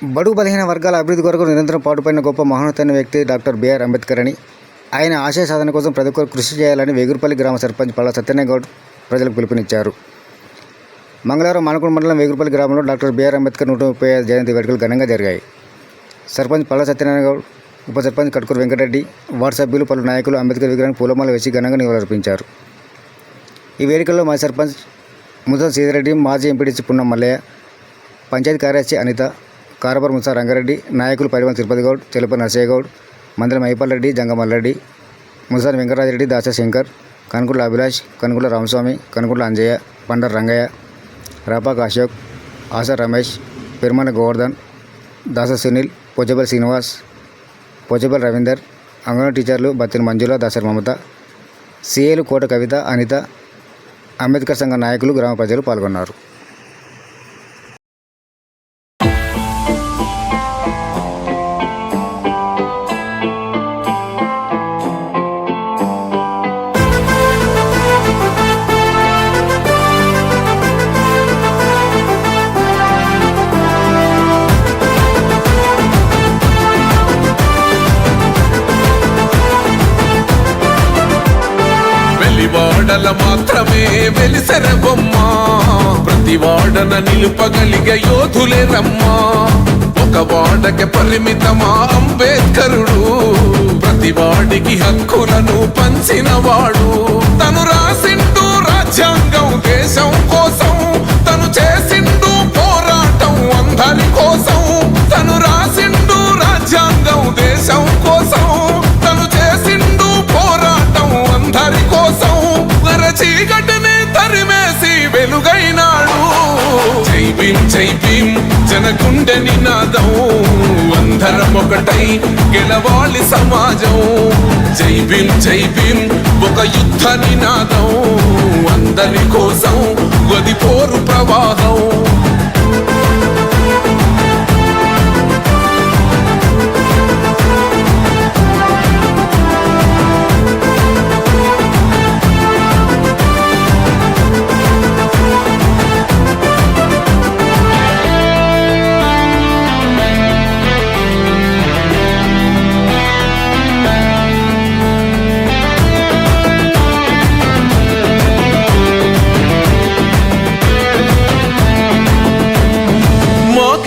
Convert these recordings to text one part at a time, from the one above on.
బడుగు బలహీన వర్గాల అభివృద్ధి కొరకు నిరంతరం పాటుపడిన గొప్ప మహోన్నతమైన వ్యక్తి డాక్టర్ బిఆర్ అంబేద్కర్ అని, ఆయన ఆశయ సాధన కోసం ప్రతి ఒక్కరు కృషి చేయాలని వేగురుపల్లి గ్రామ సర్పంచ్ పల్లా సత్యనారాయణ గౌడ్ ప్రజలకు పిలుపునిచ్చారు. మంగళవారం మానకొండ మండలం వేగురుపల్లి గ్రామంలో డాక్టర్ బిఆర్ అంబేద్కర్ 135వ జయంతి వేడుకలు ఘనంగా జరిగాయి. సర్పంచ్ పల్లా సత్యనారాయణ గౌడ్, ఉప సర్పంచ్ కట్కూరు వెంకటరెడ్డి, వార్డు సభ్యులు, పలు నాయకులు అంబేద్కర్ విగ్రహానికి పూలమాల వేసి ఘనంగా నివాళులర్పించారు. ఈ వేడుకల్లో మాజీ సర్పంచ్ ముసలి సీతారెడ్డి, మాజీ ఎంపీటీసీ పున్నం మల్లయ్య, పంచాయతీ కార్యదర్శి అనిత, కారపర్ ముసా రంగారెడ్డి, నాయకులు పరివన్ తిరుపతి గౌడ్, చెలప నరసయ్య గౌడ్, మందలం అయ్యప్పల్ రెడ్డి, జంగమల్రెడ్డి, ముసాని వెంకటరాజరెడ్డి, దాస శంకర్, కనుకుల అభిలాష్, కనుకుల రామస్వామి, కనుకుల అంజయ్య, పండర్ రంగయ్య, రాపాక్ అశోక్, ఆసర్ రమేష్, పెరుమన గోవర్ధన్, దాస సునీల్, పోచబల్ శ్రీనివాస్, పోచబల్ రవీందర్, అంగన్వాడీ టీచర్లు బత్తిన మంజుల, దాసరి మమత, సిఏలు కోట కవిత, అనిత, అంబేద్కర్ సంఘ నాయకులు, గ్రామ ప్రజలు పాల్గొన్నారు. వాడల మాత్రమే వెలిసెర బొమ్మ, ప్రతి వాడన నిలుపగలిగే యోధులే రమ్మా. ఒక వాడకి పరిమితమా అంబేద్కరుడు, ప్రతి వాడికి హక్కులను పంచినవాడు. తను రాసిండు రాజ్యాంగం దేశం కోసం, తను చేసిండు పోరాటం అందరి కోసం. తను రాసిండు రాజ్యాంగం దేశం కోసం, తను చేసిండు పోరాటం అందరి కోసం. చీకటిని తరిమేసి వెలుగైనాడు. జై భీమ్ జై భీమ్ జనకుండె నినాదం, అందరం ఒకటై గెలవాలి సమాజం. జై భీమ్ జై భీమ్ ఒక యుద్ధ నినాదం, అందరి కోసం గది పోరు ప్రవాహం.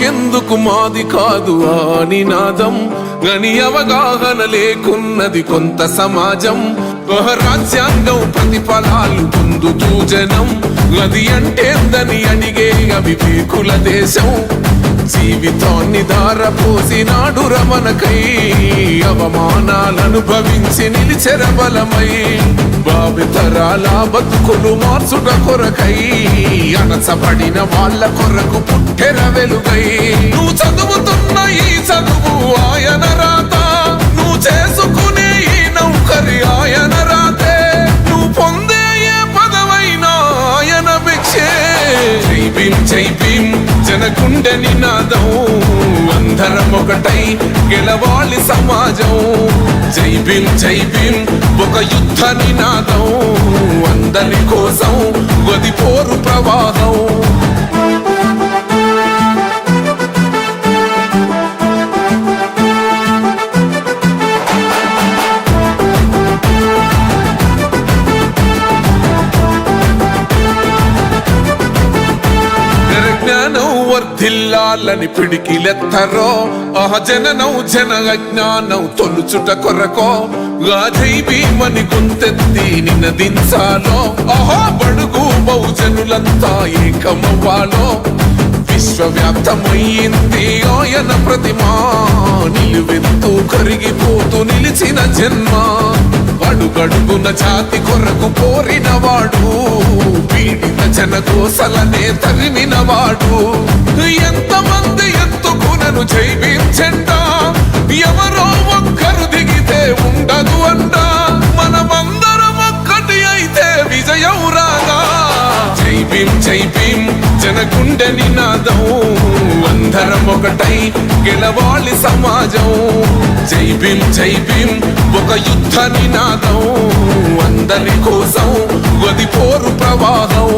ఎందుకు మాది కాదు ఆ నినాదం, గని అవగాహన లేకున్నది కొంత సమాజం. రాజ్యాంగం ప్రతిఫలాలు పొందుతూ జనం, అది అంటేందని అడిగే అవివేకుల దేశం. జీవితాన్ని ధారపోసినాడు రమణకై, అవమానాలను భవించి నిలిచెర బలమై. భావితరాల బతుకులు మార్చుట కొరకై, అణచబడిన వాళ్ళ కొరకు పుట్టెర వెలుగై. నువ్వు చదువుతున్న ఈ చదువు ఆయన రాత, నువ్వు చేసుకునే ఈ నౌకరి ఆయన రాతే, నువ్వు పొందే ఏ పదవైనా ఆయన భిక్షే. జై భీమ్ జై భీమ్ జనకుండె నినాదం, అందరం ఒకటై గెలవాలి సమాజం. జై భీమ్ జై భీమ్ ఒక యుద్ధ నినాదం, అందరి కోసం గది పోరు ప్రవాహం. వర్ధిల్లాలని పిడికిలెత్తరో, జననం జన అజ్ఞానం తొలుచుట కొరకో. జై భీమని గొంతెత్తి నినదించాలో, బడుగు బహుజనులంతా ఏకమవ్వాలో. విశ్వవ్యాప్తమయ్యింది ఆయన ప్రతిమా, నిలువెత్తు కరిగిపోతూ నిలిచిన జన్మ. అడుగడుగున జాతి కొరకు పోరినవాడు, పీడిత జనకోసలనే తరిమినవాడు. ఎంతమంది ఎత్తుకునను జై భీమ్ జెండా, ఎవరో ఒక్కరు దిగితే ఉండదు అంట. మనమందరం ఒక్కటి అయితే విజయం రాగా. జై భీమ్ జై భీమ్ జనకుండె నినాదం, అందరం ఒకటై గెలవాలి సమాజం. జై భీమ్ జై భీమ్ ఒక యుద్ధ నినాదం, అందరి కోసం గది పోరు ప్రవాహం.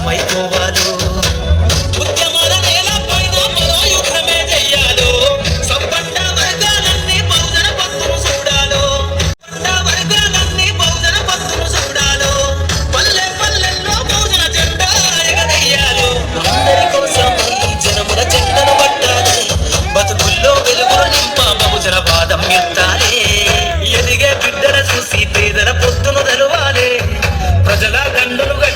మైకోవ